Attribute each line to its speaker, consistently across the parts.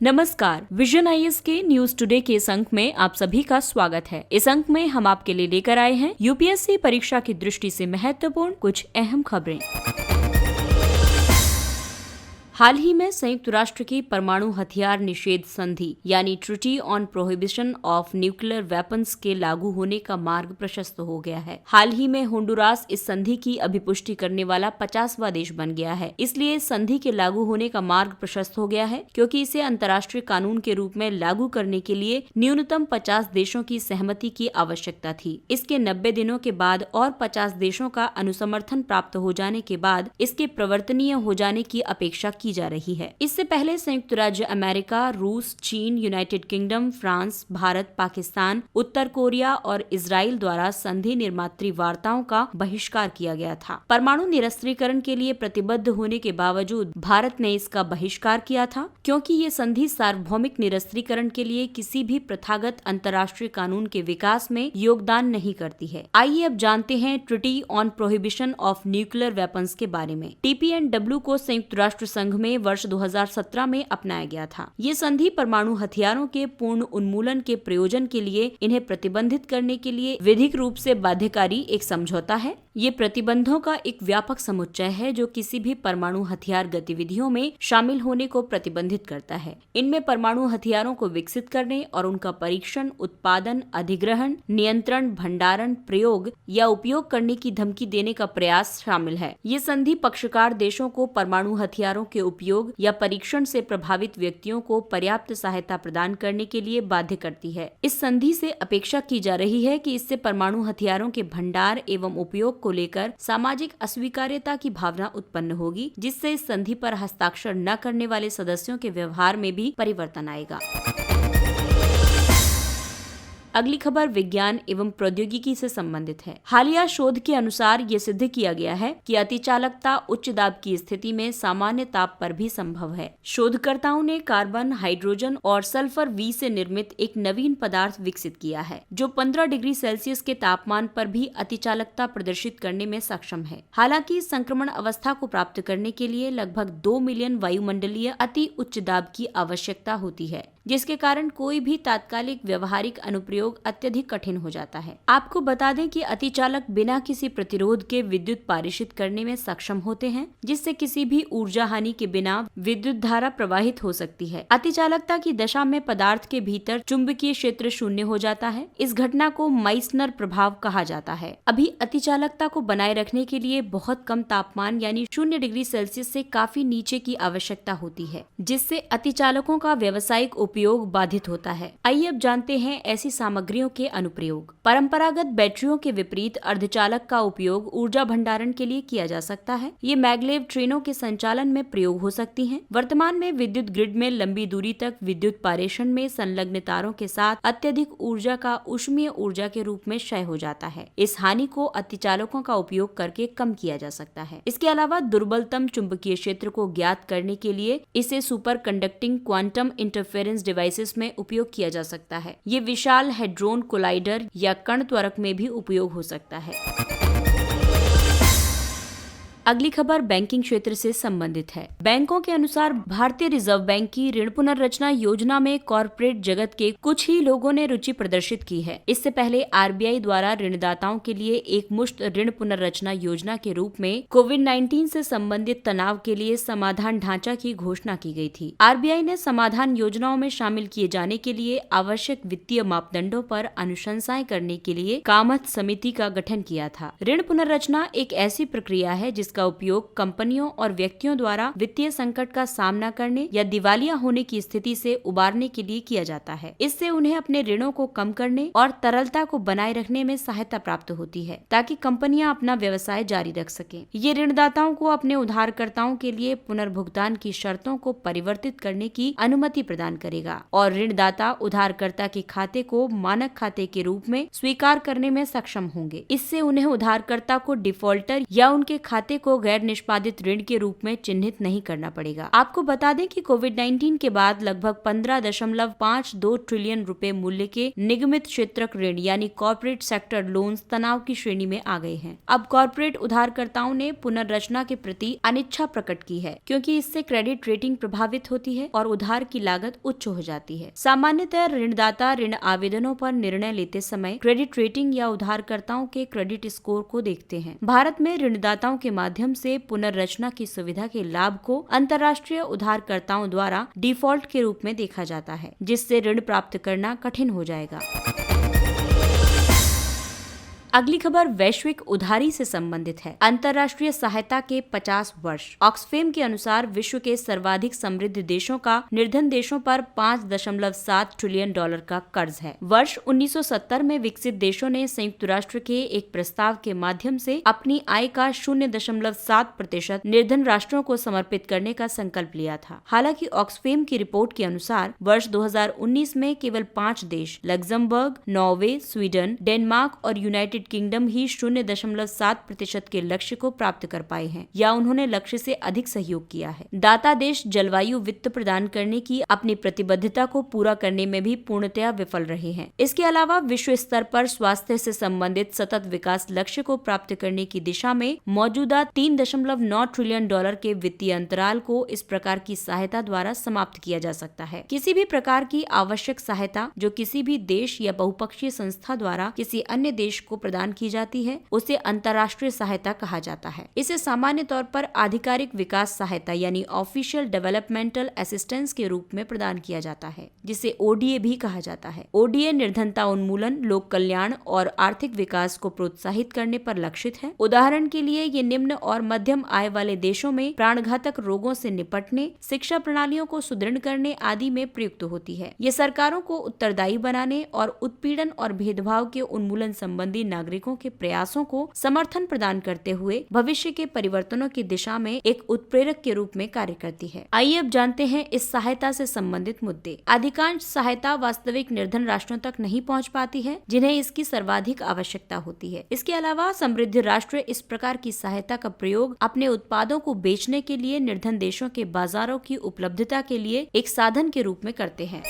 Speaker 1: नमस्कार, vision IAS के news today के इस अंक में आप सभी का स्वागत है। इस अंक में हम आपके लिए लेकर आए हैं यूपीएससी परीक्षा की दृष्टि से महत्वपूर्ण कुछ अहम खबरें। हाल ही में संयुक्त राष्ट्र की परमाणु हथियार निषेध संधि यानी treaty on prohibition of nuclear weapons के लागू होने का मार्ग प्रशस्त हो गया है। हाल ही में होंडुरास इस संधि की अभिपुष्टि करने वाला 50वां देश बन गया है। इसलिए संधि के लागू होने का मार्ग प्रशस्त हो गया है, क्योंकि इसे अंतर्राष्ट्रीय कानून के रूप में लागू करने के लिए न्यूनतम 50 देशों की सहमति की आवश्यकता थी। इसके 90 दिनों के बाद और 50 देशों का अनुसमर्थन प्राप्त हो जाने के बाद इसके प्रवर्तनीय हो जाने की अपेक्षा की जा रही है। इससे पहले संयुक्त राज्य अमेरिका, रूस, चीन, United Kingdom, France, Bharat, Pakistan, उत्तर कोरिया और इजराइल द्वारा संधि निर्मात्री वार्ताओं का बहिष्कार किया गया था। परमाणु निरस्त्रीकरण के लिए प्रतिबद्ध होने के बावजूद भारत ने इसका बहिष्कार किया था, क्योंकि ये संधि सार्वभौमिक निरस्त्रीकरण के लिए किसी भी प्रथागत अंतर्राष्ट्रीय कानून के विकास में योगदान नहीं करती है। आइए अब जानते हैं treaty on prohibition of nuclear weapons के बारे में। TPNW को संयुक्त राष्ट्र संघ में वर्ष 2017 में अपनाया गया था। ये संधि परमाणु हथियारों के पूर्ण उन्मूलन के प्रयोजन के लिए इन्हें प्रतिबंधित करने के लिए विधिक रूप से बाध्यकारी एक समझौता है। ये प्रतिबंधों का एक व्यापक समुच्चय है जो किसी भी परमाणु हथियार गतिविधियों में शामिल होने को प्रतिबंधित करता है। इनमें परमाणु हथियारों को विकसित करने और उनका परीक्षण, उत्पादन, अधिग्रहण, नियंत्रण, भंडारण, प्रयोग या उपयोग करने की धमकी देने का प्रयास शामिल है। ये संधि पक्षकार देशों को परमाणु हथियारों के उपयोग या परीक्षण से प्रभावित व्यक्तियों को पर्याप्त सहायता प्रदान करने के लिए बाध्य करती है। इस संधि से अपेक्षा की जा रही है कि इससे परमाणु हथियारों के भंडार एवं उपयोग को लेकर सामाजिक अस्वीकार्यता की भावना उत्पन्न होगी, जिससे इस संधि पर हस्ताक्षर न करने वाले सदस्यों के व्यवहार में भी परिवर्तन आएगा। अगली खबर विज्ञान एवं प्रौद्योगिकी से संबंधित है। हालिया शोध के अनुसार ये सिद्ध किया गया है कि अतिचालकता उच्च दाब की स्थिति में सामान्य ताप पर भी संभव है। शोधकर्ताओं ने कार्बन, हाइड्रोजन और सल्फर V से निर्मित एक नवीन पदार्थ विकसित किया है जो 15 डिग्री सेल्सियस के तापमान पर भी अतिचालकता प्रदर्शित करने में सक्षम है। हालांकि इस संक्रमण अवस्था को प्राप्त करने के लिए लगभग 2 मिलियन वायुमंडलीय अति उच्च दाब की आवश्यकता होती है, जिसके कारण कोई भी तात्कालिक व्यवहारिक अनुप्रयोग अत्यधिक कठिन हो जाता है। आपको बता दें कि अतिचालक बिना किसी प्रतिरोध के विद्युत पारित करने में सक्षम होते हैं, जिससे किसी भी ऊर्जा हानि के बिना विद्युत धारा प्रवाहित हो सकती है। अतिचालकता की दशा में पदार्थ के भीतर चुंबकीय क्षेत्र शून्य हो जाता है। इस घटना को माइसनर प्रभाव कहा जाता है। अभी अतिचालकता को बनाए रखने के लिए बहुत कम तापमान यानी 0 डिग्री सेल्सियस से काफी नीचे की आवश्यकता होती है, जिससे अतिचालकों का व्यावसायिक उपयोग बाधित होता है। आइए अब जानते हैं ऐसी सामग्रियों के अनुप्रयोग। परंपरागत बैटरियों के विपरीत अर्धचालक का उपयोग ऊर्जा भंडारण के लिए किया जा सकता है। ये मैग्लेव ट्रेनों के संचालन में प्रयोग हो सकती हैं। वर्तमान में विद्युत ग्रिड में लंबी दूरी तक विद्युत पारेषण में संलग्न तारों के साथ अत्यधिक ऊर्जा का ऊष्मीय ऊर्जा के रूप में क्षय हो जाता है। इस हानि को अतिचालकों का उपयोग करके कम किया जा सकता है। इसके अलावा दुर्बलतम चुंबकीय क्षेत्र को ज्ञात करने के लिए इसे super conducting quantum interference devices में उपयोग किया जा सकता है। ये विशाल हेड्रोन कोलाइडर या कण त्वरक में भी उपयोग हो सकता है। अगली खबर बैंकिंग क्षेत्र से संबंधित है। बैंकों के अनुसार भारतीय रिजर्व बैंक की ऋण पुनर्रचना योजना में कॉर्पोरेट जगत के कुछ ही लोगों ने रुचि प्रदर्शित की है। इससे पहले RBI द्वारा ऋणदाताओं के लिए एक मुश्त ऋण पुनर्रचना योजना के रूप में कोविड-19 से संबंधित तनाव के लिए समाधान ढांचा की घोषणा की गई थी। RBI ने समाधान योजनाओं में शामिल किए जाने के लिए आवश्यक वित्तीय मापदंडों पर अनुशंसाएं करने के लिए कामत समिति का गठन किया था। ऋण पुनर्रचना एक ऐसी प्रक्रिया है जिसका उपयोग कंपनियों और व्यक्तियों द्वारा वित्तीय संकट का सामना करने या दिवालिया होने की स्थिति से उबारने के लिए किया जाता है। इससे उन्हें अपने ऋणों को कम करने और तरलता को बनाए रखने में सहायता प्राप्त होती है, ताकि कंपनियां अपना व्यवसाय जारी रख सकें। ये ऋणदाताओं को अपने उधारकर्ताओं के लिए पुनर्भुगतान की शर्तों को परिवर्तित करने की अनुमति प्रदान करेगा और ऋणदाता उधारकर्ता के खाते को मानक खाते के रूप में स्वीकार करने में सक्षम होंगे। इससे उन्हें उधारकर्ता को डिफॉल्टर या उनके खाते को गैर निष्पादित ऋण के रूप में चिन्हित नहीं करना पड़ेगा। आपको बता दें कि कोविड-19 के बाद लगभग 15.52 ट्रिलियन रुपए मूल्य के निगमित क्षेत्रक ऋण यानी कॉर्पोरेट सेक्टर लोन्स तनाव की श्रेणी में आ गए हैं। अब कॉर्पोरेट उधारकर्ताओं ने पुनर्रचना के प्रति अनिच्छा प्रकट की है, क्योंकि इससे क्रेडिट रेटिंग प्रभावित होती है और उधार की लागत उच्च हो जाती है। सामान्यतः ऋणदाता ऋण आवेदनों पर निर्णय लेते समय क्रेडिट रेटिंग या उधारकर्ताओं के क्रेडिट स्कोर को देखते हैं। भारत में ऋणदाताओं के माध्यम से पुनर्रचना की सुविधा के लाभ को अंतर्राष्ट्रीय उधारकर्ताओं द्वारा डिफॉल्ट के रूप में देखा जाता है, जिससे ऋण प्राप्त करना कठिन हो जाएगा। अगली खबर वैश्विक उधारी से संबंधित है। अंतर्राष्ट्रीय सहायता के 50 वर्ष। ऑक्सफेम के अनुसार विश्व के सर्वाधिक समृद्ध देशों का निर्धन देशों पर 5.7 ट्रिलियन डॉलर का कर्ज है। वर्ष 1970 में विकसित देशों ने संयुक्त राष्ट्र के एक प्रस्ताव के माध्यम से अपनी आय का 0.7% निर्धन राष्ट्रों को समर्पित करने का संकल्प लिया था। हालांकि ऑक्सफेम की रिपोर्ट के अनुसार वर्ष 2019 में केवल 5 देश लग्जमबर्ग, नॉर्वे, स्वीडन, डेनमार्क और यूनाइटेड किंगडम ही 0.7% के लक्ष्य को प्राप्त कर पाए हैं या उन्होंने लक्ष्य से अधिक सहयोग किया है। दाता देश जलवायु वित्त प्रदान करने की अपनी प्रतिबद्धता को पूरा करने में भी पूर्णतया विफल रहे हैं। इसके अलावा विश्व स्तर पर स्वास्थ्य से संबंधित सतत विकास लक्ष्य को प्राप्त करने की दिशा में मौजूदा 3.9 ट्रिलियन डॉलर के वित्तीय अंतराल को इस प्रकार की सहायता द्वारा समाप्त किया जा सकता है। किसी भी प्रकार की आवश्यक सहायता जो किसी भी देश या बहुपक्षीय संस्था द्वारा किसी अन्य देश को प्रदान की जाती है उसे अंतर्राष्ट्रीय सहायता कहा जाता है। इसे सामान्य तौर पर आधिकारिक विकास सहायता यानी ऑफिशियल डेवलपमेंटल असिस्टेंस के रूप में प्रदान किया जाता है, जिसे ओडीए भी कहा जाता है। ओडीए निर्धनता उन्मूलन, लोक कल्याण और आर्थिक विकास को प्रोत्साहित करने पर लक्षित है। उदाहरण के लिए ये निम्न और मध्यम आय वाले देशों में प्राणघातक रोगों से निपटने, शिक्षा प्रणालियों को सुदृढ़ करने आदि में प्रयुक्त होती है। ये सरकारों को उत्तरदायी बनाने और उत्पीड़न और भेदभाव के उन्मूलन संबंधी नागरिकों के प्रयासों को समर्थन प्रदान करते हुए भविष्य के परिवर्तनों की दिशा में एक उत्प्रेरक के रूप में कार्य करती है। आइए अब जानते हैं इस सहायता से संबंधित मुद्दे। अधिकांश सहायता वास्तविक निर्धन राष्ट्रों तक नहीं पहुंच पाती है, जिन्हें इसकी सर्वाधिक आवश्यकता होती है। इसके अलावा समृद्ध राष्ट्र इस प्रकार की सहायता का प्रयोग अपने उत्पादों को बेचने के लिए निर्धन देशों के बाजारों की उपलब्धता के लिए एक साधन के रूप में करते हैं।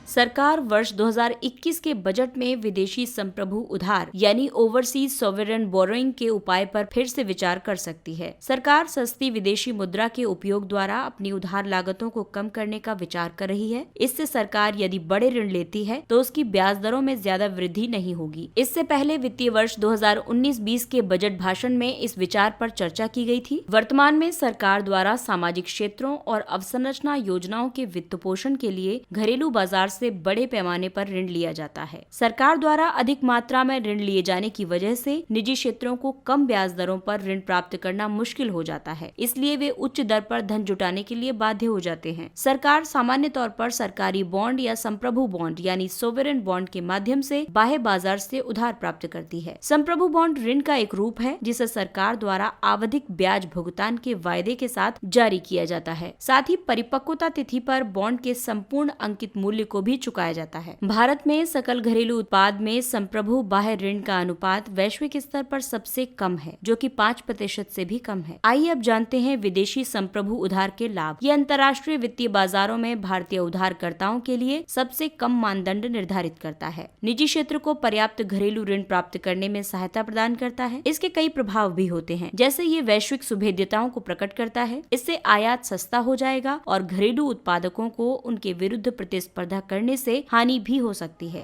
Speaker 1: सरकार वर्ष 2021 के बजट में विदेशी संप्रभु उधार यानी ओवरसीज सॉवरेन बोरोइंग के उपाय पर फिर से विचार कर सकती है। सरकार सस्ती विदेशी मुद्रा के उपयोग द्वारा अपनी उधार लागतों को कम करने का विचार कर रही है। इससे सरकार यदि बड़े ऋण लेती है तो उसकी ब्याज दरों में ज्यादा वृद्धि नहीं होगी। इससे पहले वित्तीय वर्ष 2019-20 के बजट भाषण में इस विचार पर चर्चा की गई थी। वर्तमान में सरकार द्वारा सामाजिक क्षेत्रों और अवसंरचना योजनाओं के वित्त पोषण के लिए घरेलू बाजार से बड़े पैमाने पर ऋण लिया जाता है। सरकार द्वारा अधिक मात्रा में ऋण लिए जाने की वजह से निजी क्षेत्रों को कम ब्याज दरों पर ऋण प्राप्त करना मुश्किल हो जाता है, इसलिए वे उच्च दर पर धन जुटाने के लिए बाध्य हो जाते हैं। सरकार सामान्य तौर पर सरकारी बॉन्ड या संप्रभु बॉन्ड यानी सोवरेन बॉन्ड के माध्यम से बाह्य बाजार से उधार प्राप्त करती है। संप्रभु बॉन्ड ऋण का एक रूप है जिसे सरकार द्वारा आवधिक ब्याज भुगतान के वायदे के साथ जारी किया जाता है। साथ ही परिपक्वता तिथि पर बॉन्ड के संपूर्ण अंकित मूल्य को भी चुकाया जाता है। भारत में सकल घरेलू उत्पाद में संप्रभु बाह्य ऋण का अनुपात वैश्विक स्तर पर सबसे कम है, जो कि 5% से भी कम है। आइए अब जानते हैं विदेशी संप्रभु उधार के लाभ। ये अंतर्राष्ट्रीय वित्तीय बाजारों में भारतीय उधारकर्ताओं के लिए सबसे कम मानदंड निर्धारित करता है। निजी क्षेत्र को पर्याप्त घरेलू ऋण प्राप्त करने में सहायता प्रदान करता है। इसके कई प्रभाव भी होते हैं, जैसे ये वैश्विक सुभेद्यताओं को प्रकट करता है। इससे आयात सस्ता हो जाएगा और घरेलू उत्पादकों को उनके विरुद्ध प्रतिस्पर्धा करने से हानि भी हो सकती है।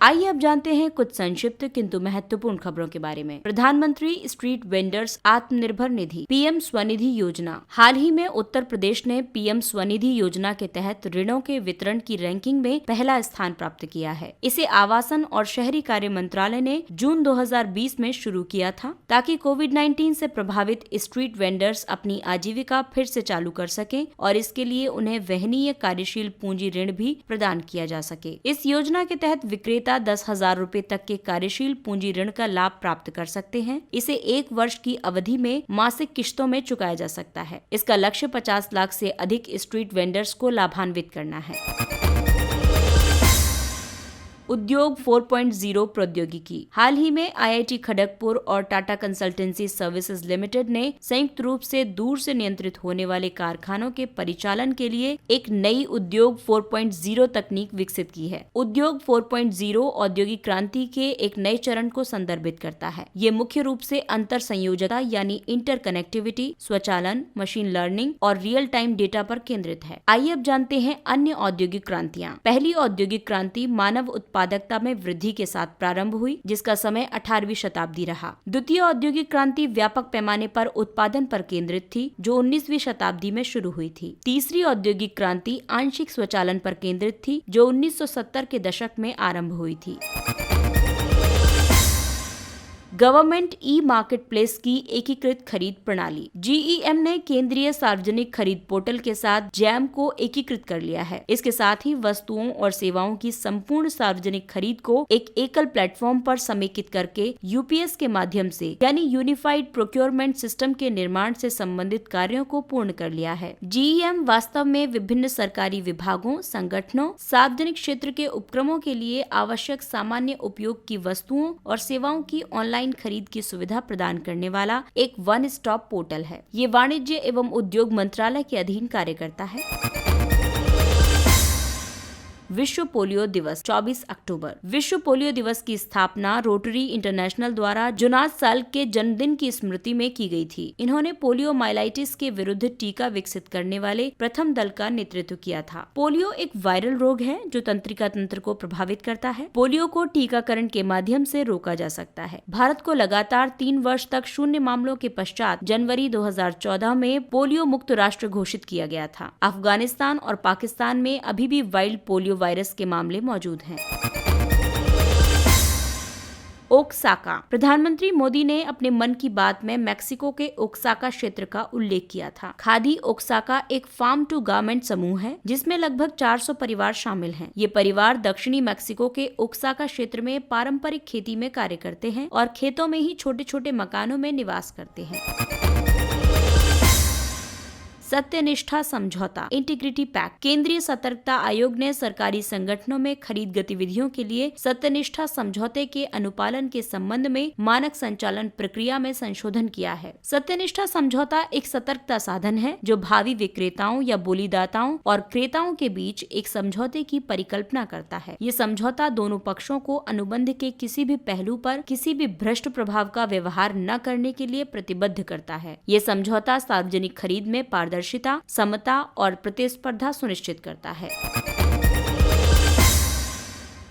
Speaker 1: आइए अब जानते हैं कुछ संक्षिप्त किंतु महत्वपूर्ण खबरों के बारे में। प्रधानमंत्री street vendors Atmanirbhar Nidhi PM Svanidhi योजना। हाल ही में उत्तर प्रदेश ने पीएम स्वनिधि योजना के तहत ऋणों के वितरण की रैंकिंग में पहला स्थान प्राप्त किया है। इसे आवासन और शहरी कार्य मंत्रालय ने जून 2020 में शुरू किया था, ताकि कोविड-19 से प्रभावित स्ट्रीट वेंडर्स अपनी आजीविका फिर से चालू कर सकें और इसके लिए उन्हें वहनीय कार्यशील पूंजी ऋण भी प्रदान किया जा सके। इस योजना के तहत विक्रेता 10,000 रुपए तक के कार्यशील पूंजी ऋण का लाभ प्राप्त कर सकते हैं। इसे 1 वर्ष की अवधि में मासिक किश्तों में चुकाया जा सकता है। इसका लक्ष्य 50 लाख से अधिक स्ट्रीट वेंडर्स को लाभान्वित करना है। उद्योग 4.0 प्रौद्योगिकी। हाल ही में IIT खड़गपुर और टाटा कंसल्टेंसी सर्विसेज लिमिटेड ने संयुक्त रूप से दूर से नियंत्रित होने वाले कारखानों के परिचालन के लिए एक नई उद्योग 4.0 तकनीक विकसित की है। उद्योग 4.0 औद्योगिक क्रांति के एक नए चरण को संदर्भित करता है। ये मुख्य रूप से अंतर संयोजकता यानी इंटरकनेक्टिविटी, स्वचालन, मशीन लर्निंग और रियल टाइम डेटा पर केंद्रित है। आइए अब जानते हैं अन्य औद्योगिक क्रांतियां। पहली औद्योगिक क्रांति मानव उत्पादकता में वृद्धि के साथ प्रारंभ हुई, जिसका समय 18वीं शताब्दी रहा। द्वितीय औद्योगिक क्रांति व्यापक पैमाने पर उत्पादन पर केंद्रित थी, जो 19वीं शताब्दी में शुरू हुई थी। तीसरी औद्योगिक क्रांति आंशिक स्वचालन पर केंद्रित थी, जो 1970 के दशक में आरंभ हुई थी। गवर्नमेंट ई मार्केट प्लेस की एकीकृत खरीद प्रणाली। GEM ने केंद्रीय सार्वजनिक खरीद पोर्टल के साथ जैम को एकीकृत कर लिया है। इसके साथ ही वस्तुओं और सेवाओं की संपूर्ण सार्वजनिक खरीद को एक एकल प्लेटफॉर्म पर समेकित करके UPS के माध्यम से यानी यूनिफाइड प्रोक्योरमेंट सिस्टम के निर्माण से संबंधित कार्यों को पूर्ण कर लिया है। GEM वास्तव में विभिन्न सरकारी विभागों, संगठनों, सार्वजनिक क्षेत्र के उपक्रमों के लिए आवश्यक सामान्य उपयोग की वस्तुओं और सेवाओं की ऑनलाइन खरीद की सुविधा प्रदान करने वाला एक वन स्टॉप पोर्टल है। ये वाणिज्य एवं उद्योग मंत्रालय के अधीन कार्य करता है। विश्व पोलियो दिवस 24 अक्टूबर। विश्व पोलियो दिवस की स्थापना रोटरी इंटरनेशनल द्वारा जोनास साल्क के जन्मदिन की स्मृति में की गई थी। इन्होंने पोलियो माइलाइटिस के विरुद्ध टीका विकसित करने वाले प्रथम दल का नेतृत्व किया था। पोलियो एक वायरल रोग है जो तंत्रिका तंत्र को प्रभावित करता है। पोलियो को टीकाकरण के माध्यम से रोका जा सकता है। भारत को लगातार 3 वर्ष तक शून्य मामलों के पश्चात जनवरी 2014 में पोलियो मुक्त राष्ट्र घोषित किया गया था। अफगानिस्तान और पाकिस्तान में अभी भी वाइल्ड पोलियो वायरस के मामले मौजूद हैं। ओक्साका। प्रधानमंत्री मोदी ने अपने मन की बात में मेक्सिको के ओक्साका क्षेत्र का उल्लेख किया था। खादी ओक्साका एक फार्म टू गारमेंट समूह है, जिसमें लगभग 400 परिवार शामिल हैं। ये परिवार दक्षिणी मेक्सिको के ओक्साका क्षेत्र में पारंपरिक खेती में कार्य करते हैं और खेतों में ही छोटे छोटे मकानों में निवास करते हैं। सत्यनिष्ठा समझौता, इंटीग्रिटी पैक्ट। केंद्रीय सतर्कता आयोग ने सरकारी संगठनों में खरीद गतिविधियों के लिए सत्यनिष्ठा समझौते के अनुपालन के संबंध में मानक संचालन प्रक्रिया में संशोधन किया है। सत्यनिष्ठा समझौता एक सतर्कता साधन है जो भावी विक्रेताओं या बोलीदाताओं और क्रेताओं के बीच एक समझौते की परिकल्पना करता है। ये समझौता दोनों पक्षों को अनुबंध के किसी भी पहलू पर किसी भी भ्रष्ट प्रभाव का व्यवहार न करने के लिए प्रतिबद्ध करता है। ये समझौता सार्वजनिक खरीद में पारदर्शिता, समता और प्रतिस्पर्धा सुनिश्चित करता है।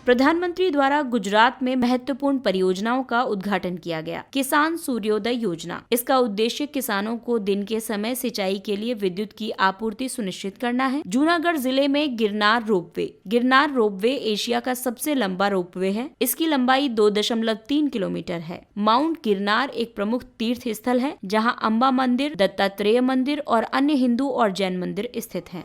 Speaker 1: प्रधानमंत्री द्वारा गुजरात में महत्वपूर्ण परियोजनाओं का उद्घाटन किया गया। किसान सूर्योदय योजना। इसका उद्देश्य किसानों को दिन के समय सिंचाई के लिए विद्युत की आपूर्ति सुनिश्चित करना है। जूनागढ़ जिले में Girnar ropeway. Girnar ropeway Asia का सबसे लंबा रोपवे है। इसकी लंबाई 2.3 किलोमीटर है। माउंट गिरनार एक प्रमुख तीर्थ स्थल है, जहां अंबा मंदिर, दत्तात्रेय मंदिर और अन्य हिंदू और जैन मंदिर स्थित हैं।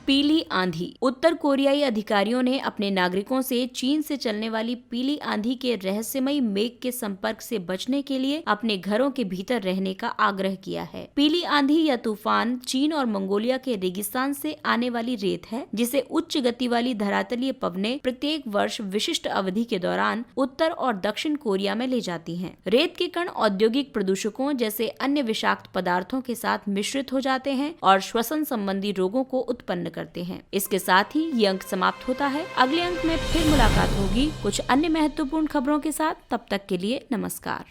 Speaker 1: पीली आंधी। उत्तर कोरियाई अधिकारियों ने अपने नागरिकों से चीन से चलने वाली पीली आंधी के रहस्यमयी मेघ के संपर्क से बचने के लिए अपने घरों के भीतर रहने का आग्रह किया है। पीली आंधी या तूफान चीन और मंगोलिया के रेगिस्तान से आने वाली रेत है, जिसे उच्च गति वाली धरातलीय पवनें प्रत्येक वर्ष विशिष्ट अवधि के दौरान उत्तर और दक्षिण कोरिया में ले जाती हैं। रेत के कण औद्योगिक प्रदूषकों जैसे अन्य विषाक्त पदार्थों के साथ मिश्रित हो जाते हैं और श्वसन संबंधी रोगों को उत्पन्न करते हैं। इसके साथ ही ये अंक समाप्त होता है। अगले अंक में फिर मुलाकात होगी कुछ अन्य महत्वपूर्ण खबरों के साथ। तब तक के लिए नमस्कार।